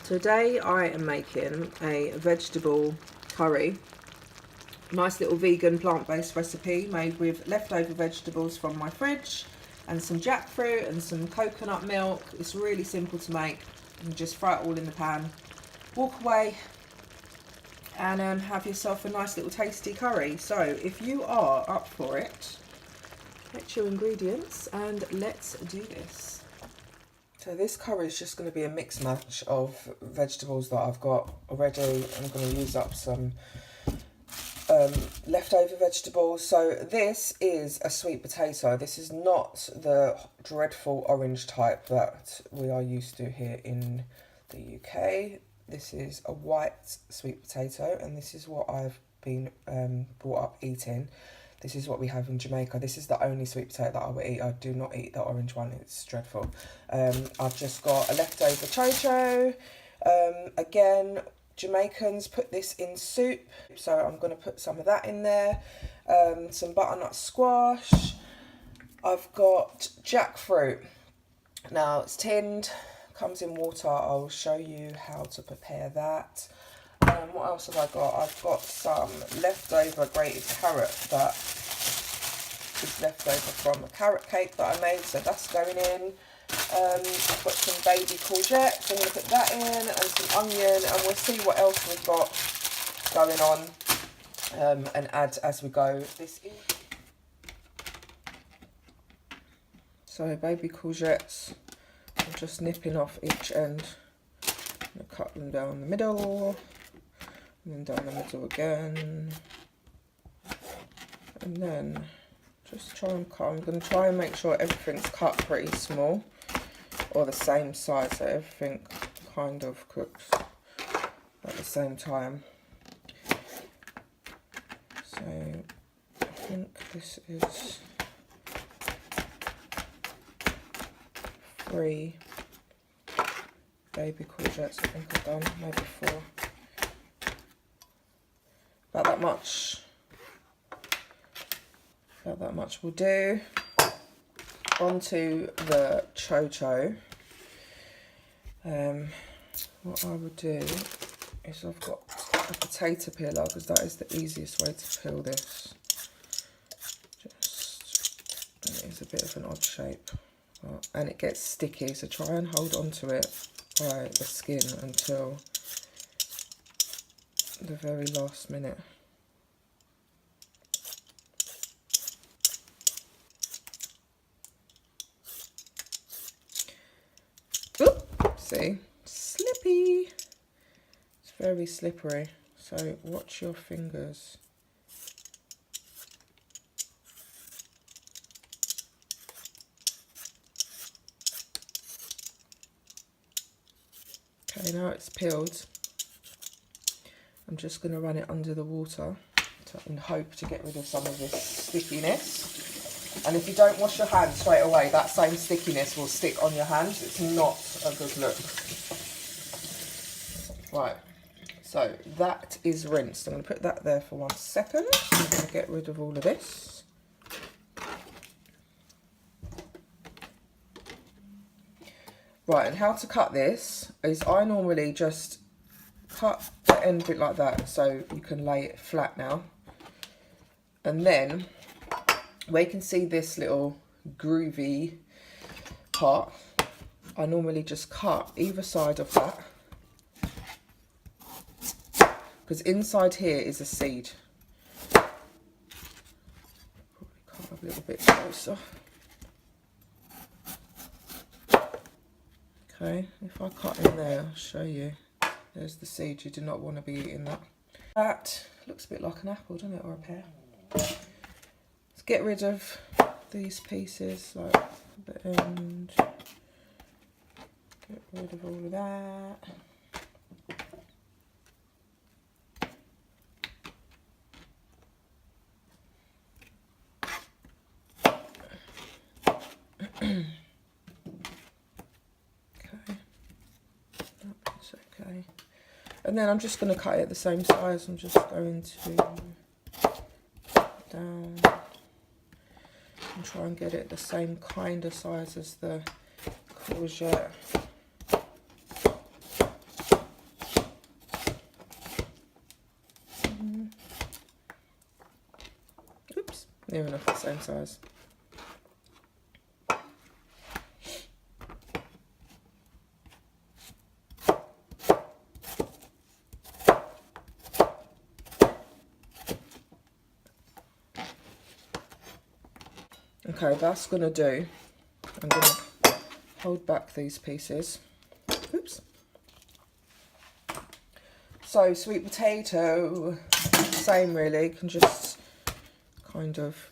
Today I am making a vegetable curry. Nice little vegan plant-based recipe made with leftover vegetables from my fridge and some jackfruit and some coconut milk. It's really simple to make. You can just throw it all in the pan, walk away and have yourself a nice little tasty curry. So if you are up for it, get your ingredients and let's do this. So this curry is just going to be a mix match of vegetables that I've got already. I'm going to use up some leftover vegetables. So this is a sweet potato. This is not the dreadful orange type that we are used to here in the UK. This is a white sweet potato, and this is what I've been brought up eating. This is what we have in Jamaica. This is the only sweet potato that I will eat. I do not eat the orange one. It's dreadful. I've just got a leftover chocho. Again, Jamaicans put this in soup, so I'm going to put some of that in there. Some butternut squash. I've got jackfruit. Now it's tinned, comes in water. I'll show you how to prepare that. What else have I got? I've got some leftover grated carrot that is left over from a carrot cake that I made, so that's going in. I've got some baby courgette, so I'm going to put that in, and some onion, and we'll see what else we've got going on and add as we go. So baby courgettes, I'm just nipping off each end. I'm going to cut them down the middle, and then down the middle again, and then just try and cut. I'm going to try and make sure everything's cut pretty small or the same size, so everything kind of cooks at the same time. So I think this is 3 baby courgettes. I think I've done maybe 4. About that much will do. Onto the chocho. What I would do is, I've got a potato peeler because that is the easiest way to peel this. And it is a bit of an odd shape, and it gets sticky, so try and hold on to it by the skin until the very last minute. See, slippy. It's very slippery, so watch your fingers. Okay, now it's peeled. I'm just going to run it under the water in hope to get rid of some of this stickiness. And if you don't wash your hands straight away, that same stickiness will stick on your hands. It's not a good look. Right, so that is rinsed. I'm going to put that there for 1 second. I'm going to get rid of all of this. Right, and how to cut this is, I normally just cut the end bit like that so you can lay it flat now. And then where you can see this little groovy part, I normally just cut either side of that, because inside here is a seed. Probably cut a little bit closer. Okay, if I cut in there, I'll show you. There's the seed. You do not want to be eating that. That looks a bit like an apple, doesn't it, or a pear? Let's get rid of these pieces, like the end. Get rid of all of that. Okay, and then I'm just going to cut it the same size. I'm just going to put it down and try and get it the same kind of size as the courgette. near enough the same size. Okay, that's gonna do. I'm gonna hold back these pieces. Oops. So sweet potato, same really, can just kind of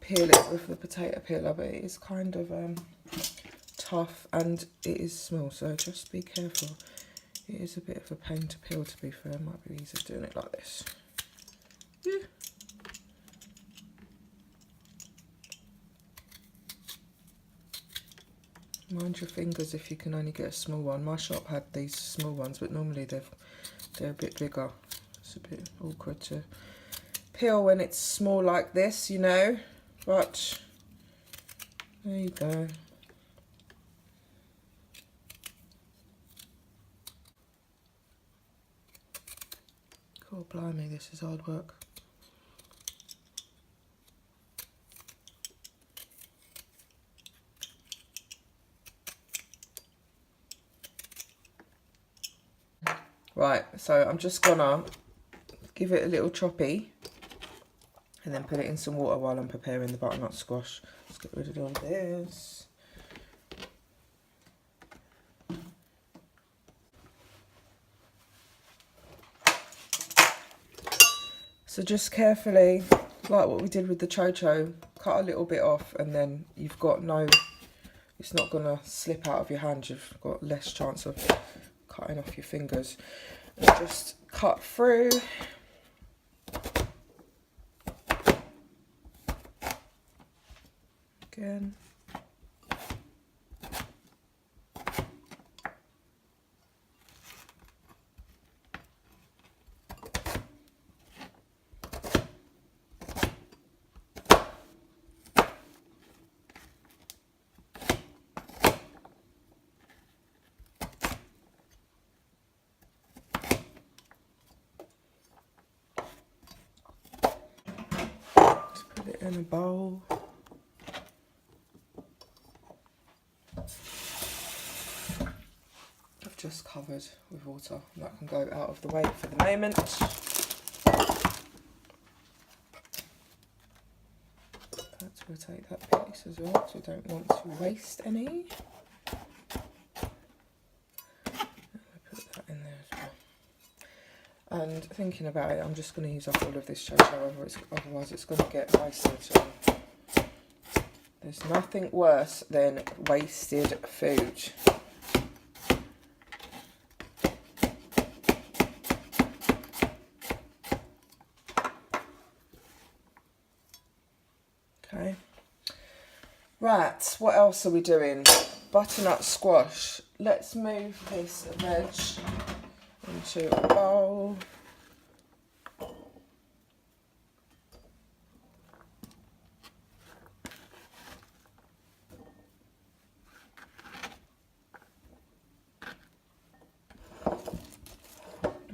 peel it with the potato peeler, but it is kind of tough and it is small, so just be careful. It is a bit of a pain to peel, to be fair. It might be easier doing it like this. Yeah. Mind your fingers if you can only get a small one. My shop had these small ones, but normally they're a bit bigger. It's a bit awkward to peel when it's small like this, you know, but there you go. God blimey, this is hard work. Right, so I'm just gonna give it a little choppy and then put it in some water while I'm preparing the butternut squash. Let's get rid of all this. So just carefully, like what we did with the chocho, cut a little bit off and then you've got it's not gonna slip out of your hand. You've got less chance of cutting off your fingers. And just cut through. Again. Put it in a bowl. I've just covered with water. That can go out of the way for the moment. Let's rotate that piece as well, so we don't want to waste any. Put that in there as well. And thinking about it, I'm just going to use up all of this chocho, otherwise it's going to get wasted. So there's nothing worse than wasted food. Okay. Right, what else are we doing? Butternut squash. Let's move this veg into a bowl.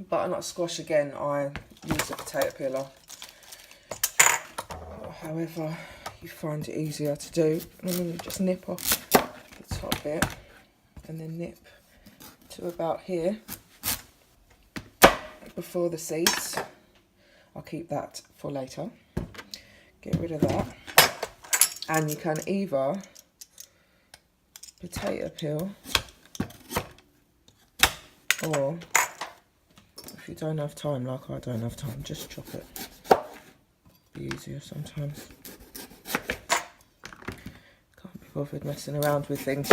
Butternut squash again, I use a potato peeler. However you find it easier to do, and then you just nip off the top bit and then nip to about here before the seeds. I'll keep that for later. Get rid of that, and you can either potato peel, or if you don't have time, like I don't have time, just chop it. Be easier sometimes. Can't be bothered messing around with things.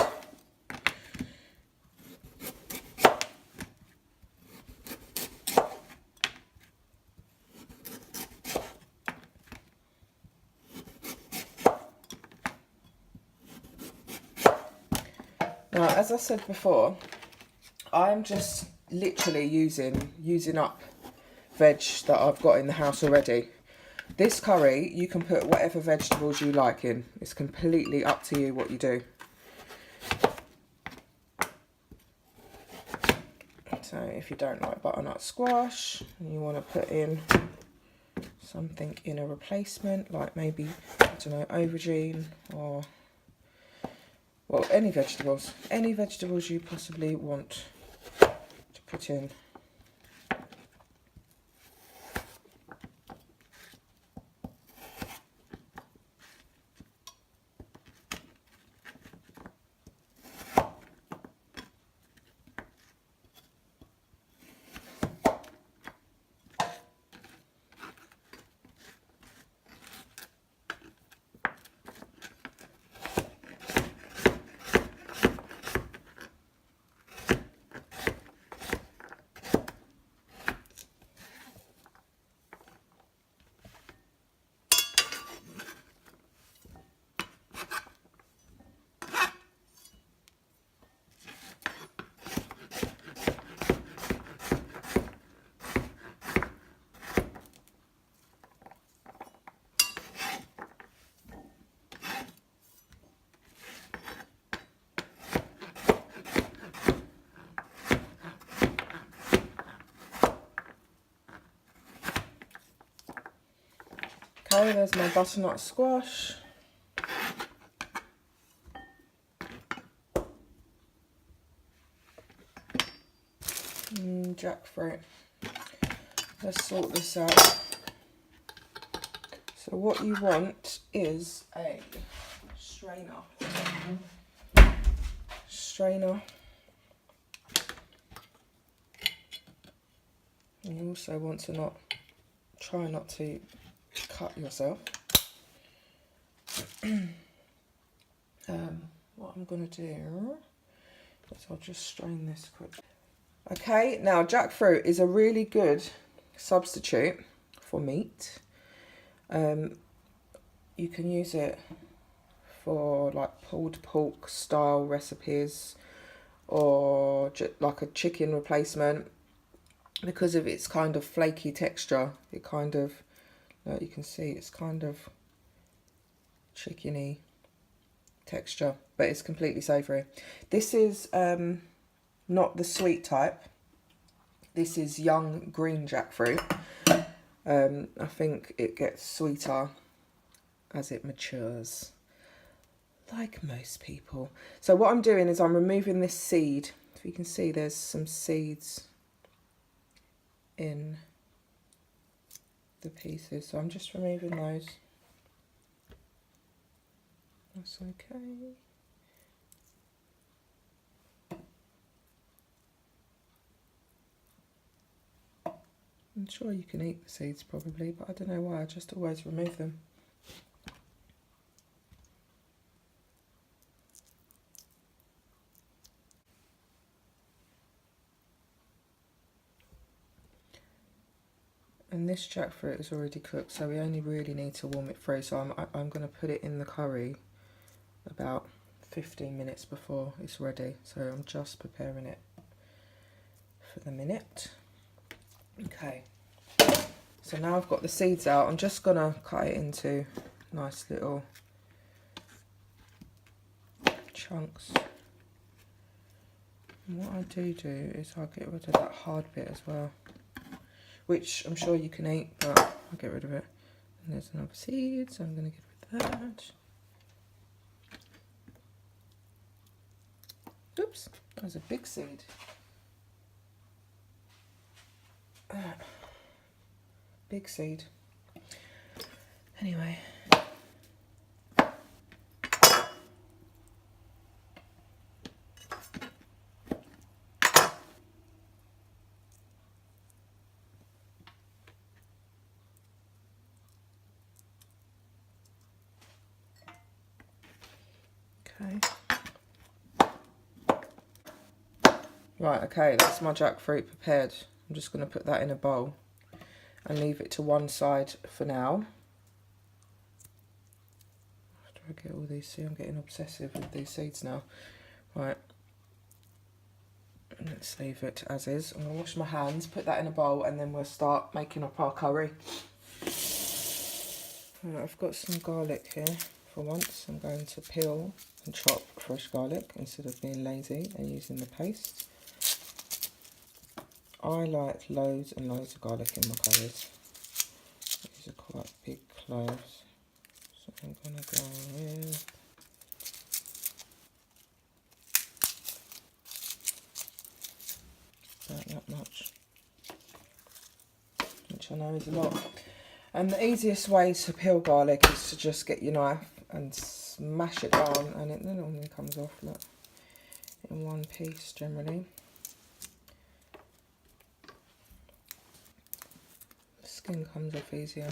Now, as I said before, I'm just literally using up veg that I've got in the house already. This curry, you can put whatever vegetables you like in. It's completely up to you what you do. So if you don't like butternut squash and you want to put in something in a replacement, like maybe, I don't know, aubergine or, well, any vegetables you possibly want to put in. Okay, there's my butternut squash. Jackfruit. Let's sort this out. So what you want is a strainer. You also want to try not to cut yourself. What I'm going to do is I'll just strain this quick. Okay, now jackfruit is a really good substitute for meat. You can use it for like pulled pork style recipes or like a chicken replacement because of its kind of flaky texture. It kind of, you can see it's kind of chickeny texture, but it's completely savoury. This is not the sweet type. This is young green jackfruit. I think it gets sweeter as it matures, like most people. So what I'm doing is I'm removing this seed. If you can see, there's some seeds in the pieces, so I'm just removing those. That's okay. I'm sure you can eat the seeds probably, but I don't know why, I just always remove them. And this jackfruit is already cooked, so we only really need to warm it through. So I'm going to put it in the curry about 15 minutes before it's ready. So I'm just preparing it for the minute. Okay, so now I've got the seeds out. I'm just going to cut it into nice little chunks. And what I do is I'll get rid of that hard bit as well, which I'm sure you can eat, but I'll get rid of it. And there's another seed, so I'm going to get rid of that. Oops, that was a big seed. Big seed. Anyway. Okay. Right, okay, that's my jackfruit prepared. I'm just going to put that in a bowl and leave it to one side for now. After I get all these, see, I'm getting obsessive with these seeds now. Right, let's leave it as is. I'm going to wash my hands, put that in a bowl, and then we'll start making up our curry. Right, I've got some garlic here for once. I'm going to peel and chop fresh garlic instead of being lazy and using the paste. I like loads and loads of garlic in my curries. quite big cloves, so I'm going to go with about that much, which I know is a lot. And the easiest way to peel garlic is to just get your knife and smash it down, and it then only comes off, look, in one piece generally. The skin comes off easier.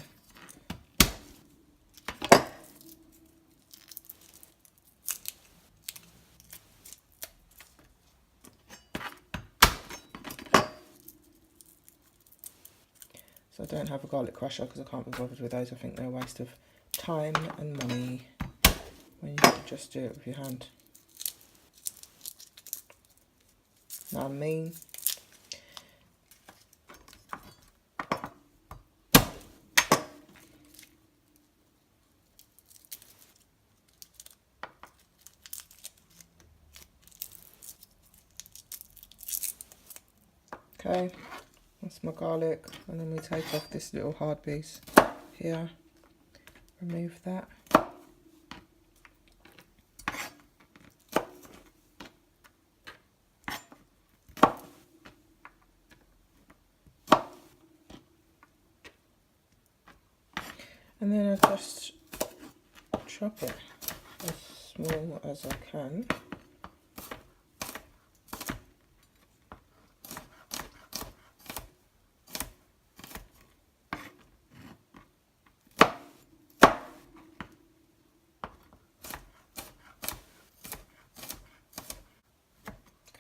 So I don't have a garlic crusher because I can't be bothered with those. I think they're a waste of time and money when you could just do it with your hand. Know what I mean? Okay, that's my garlic, and then we take off this little hard piece here, remove that. And then I just chop it as small as I can.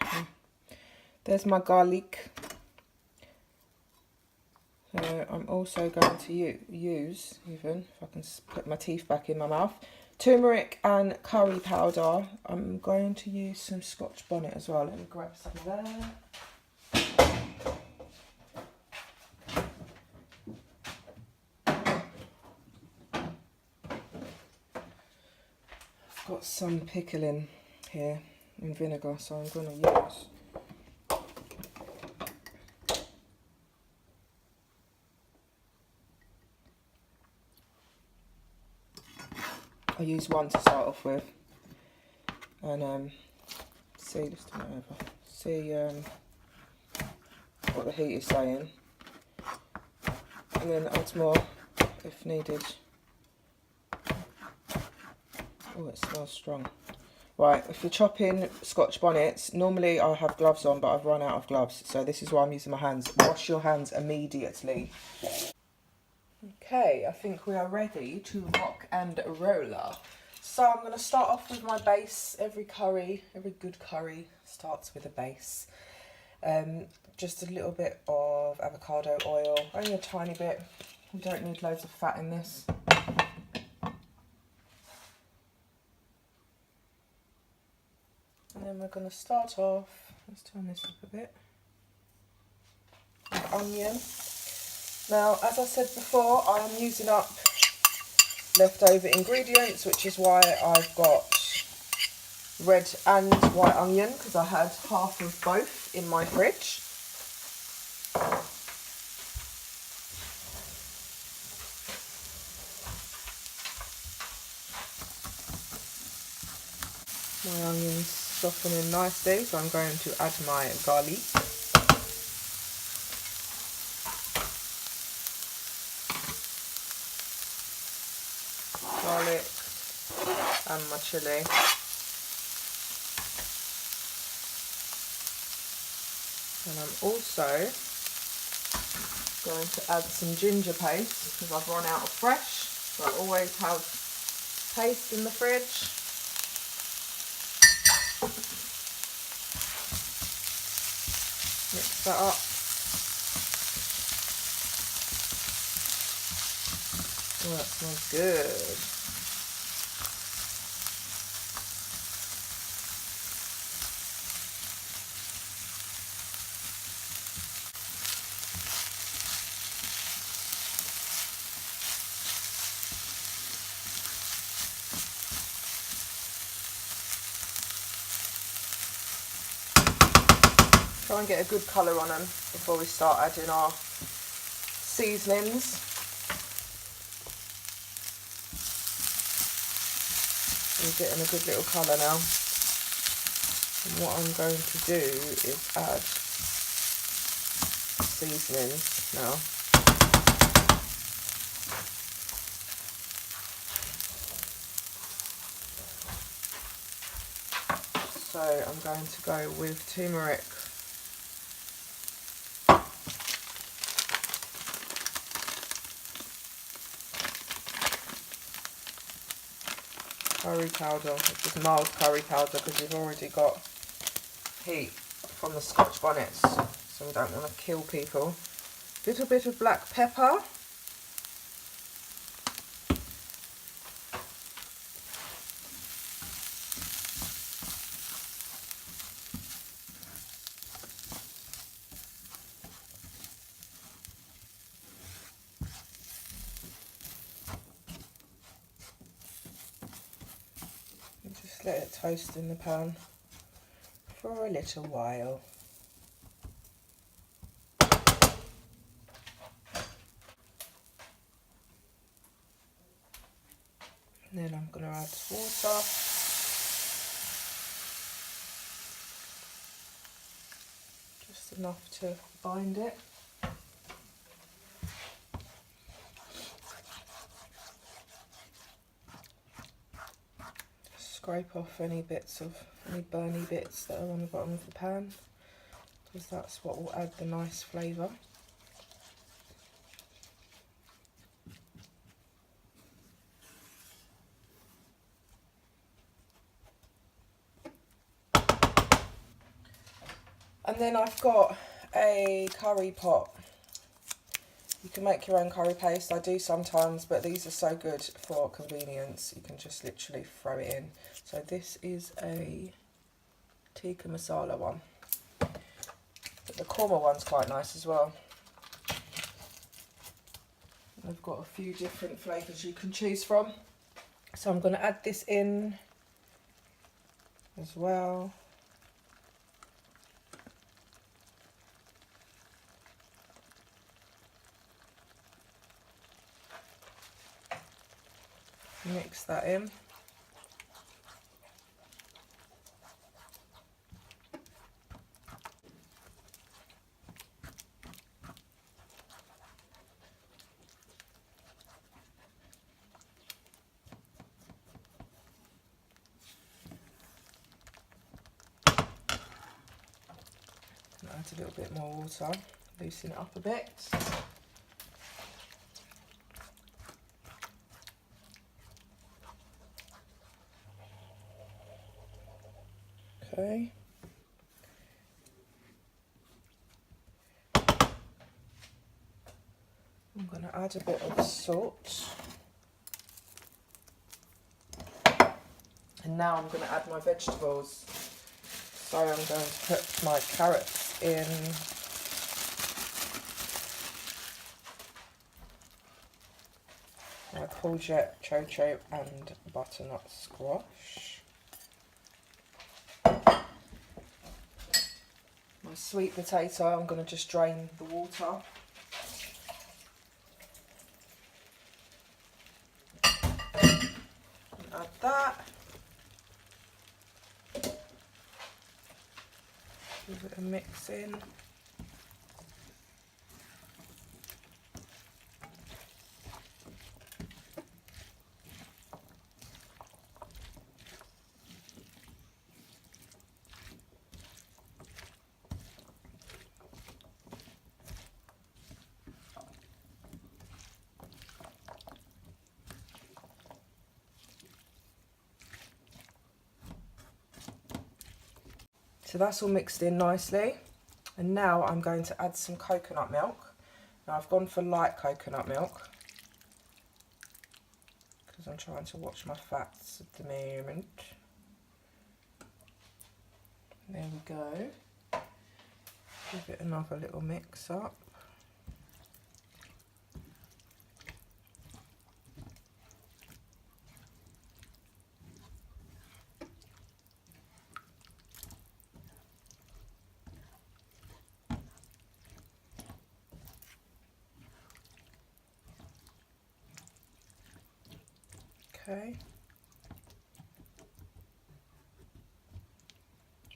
Okay. There's my garlic. So I'm also going to use, even if I can put my teeth back in my mouth, turmeric and curry powder. I'm going to use some scotch bonnet as well. Let me grab some of that. I've got some pickling here in vinegar, so I'm going to use. I use one to start off with, and see, just turn it over. See what the heat is saying, and then add more if needed. Oh, it smells strong. Right, if you're chopping scotch bonnets, normally I have gloves on, but I've run out of gloves, so this is why I'm using my hands. Wash your hands immediately. Okay, I think we are ready to rock and roll. So I'm going to start off with my base. Every good curry starts with a base. Just a little bit of avocado oil, only a tiny bit. We don't need loads of fat in this. And then we're going to start off, let's turn this up a bit, with onion. Now, as I said before, I am using up leftover ingredients, which is why I've got red and white onion, because I had half of both in my fridge. My onions softening nicely, so I'm going to add my garlic. Garlic and my chilli. And I'm also going to add some ginger paste because I've run out of fresh. So I always have paste in the fridge. Mix that up. Oh, that smells good. Try and get a good colour on them before we start adding our seasonings. We're getting a good little colour now. And what I'm going to do is add seasonings now. So I'm going to go with turmeric, curry powder, which is mild curry powder because we've already got heat from the scotch bonnets, so we don't want to kill people. Little bit of black pepper. And just let it toast in the pan for a little while. And then I'm going to add water. Just enough to bind it. Scrape off any burny bits that are on the bottom of the pan, because that's what will add the nice flavour. And then I've got a curry pot. You can make your own curry paste, I do sometimes, but these are so good for convenience. You can just literally throw it in. So this is a tikka masala one. But the korma one's quite nice as well. They've got a few different flavours you can choose from. So I'm going to add this in as well. Mix that in. Add a little bit more water, loosen it up a bit. Okay. I'm going to add a bit of salt. And now I'm going to add my vegetables. So I'm going to put my carrots in. My courgette, chocho and butternut squash. My sweet potato, I'm going to just drain the water. And add that. Give it a mix in. So that's all mixed in nicely. And now I'm going to add some coconut milk. Now I've gone for light coconut milk because I'm trying to watch my fats at the moment. There we go. Give it another little mix up. Okay.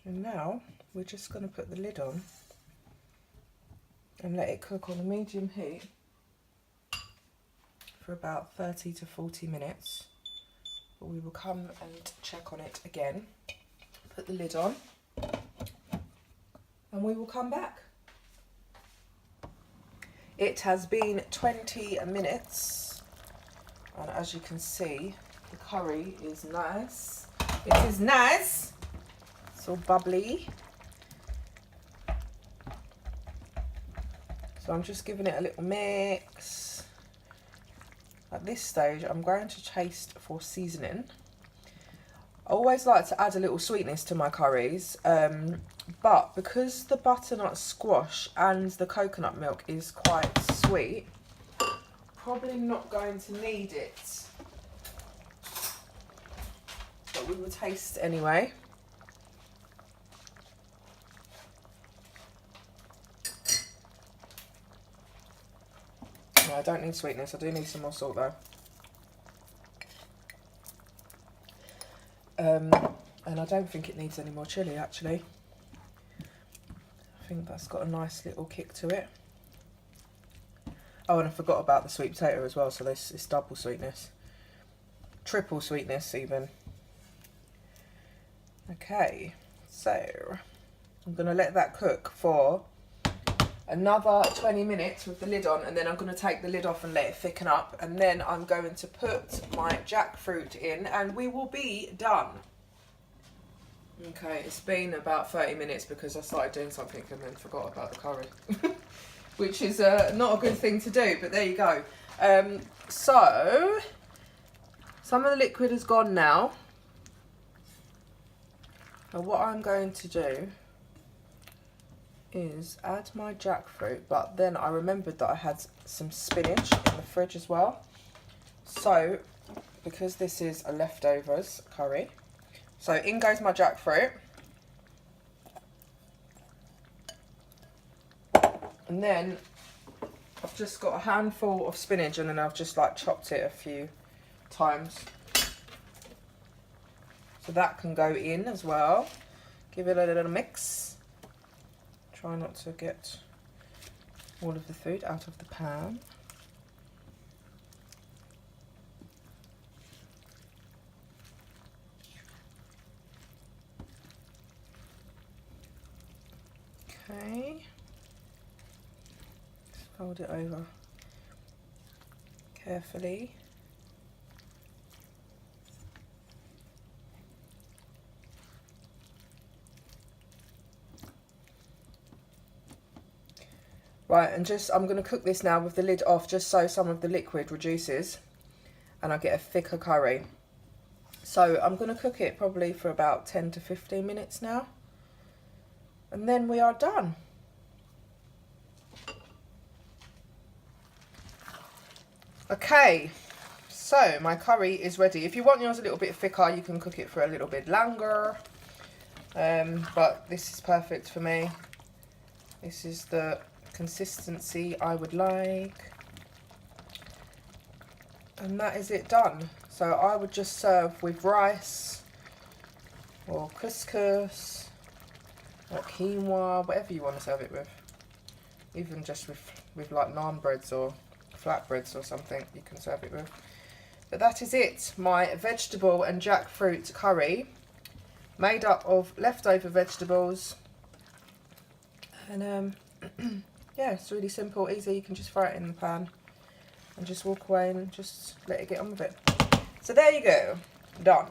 And now we're just going to put the lid on and let it cook on a medium heat for about 30 to 40 minutes. But we will come and check on it again. Put the lid on and we will come back. It has been 20 minutes and as you can see the curry is nice. It is nice, so bubbly. So I'm just giving it a little mix. At this stage I'm going to taste for seasoning. I always like to add a little sweetness to my curries, but because the butternut squash and the coconut milk is quite sweet, probably not going to need it. But we will taste anyway. No, I don't need sweetness, I do need some more salt though. And I don't think it needs any more chilli actually. I think that's got a nice little kick to it. Oh, and I forgot about the sweet potato as well, so this is double sweetness. Triple sweetness even. Okay, so I'm going to let that cook for another 20 minutes with the lid on, and then I'm going to take the lid off and let it thicken up, and then I'm going to put my jackfruit in and we will be done. Okay, it's been about 30 minutes because I started doing something and then forgot about the curry. Which is not a good thing to do, but there you go. So, some of the liquid is gone now. And what I'm going to do is add my jackfruit, but then I remembered that I had some spinach in the fridge as well. So, because this is a leftovers curry, so in goes my jackfruit. And then I've just got a handful of spinach and then I've just like chopped it a few times. So that can go in as well. Give it a little mix. Try not to get all of the food out of the pan. Okay. Just fold it over carefully. Right, and just I'm going to cook this now with the lid off just so some of the liquid reduces and I get a thicker curry. So I'm going to cook it probably for about 10 to 15 minutes now. And then we are done. Okay, so my curry is ready. If you want yours a little bit thicker, you can cook it for a little bit longer. But this is perfect for me. This is the consistency I would like. And that is it done. So I would just serve with rice or couscous or quinoa, whatever you want to serve it with. Even just with like naan breads or flatbreads or something you can serve it with. But that is it, my vegetable and jackfruit curry made up of leftover vegetables. And yeah, it's really simple, easy. You can just fry it in the pan and just walk away and just let it get on with it. So there you go, done.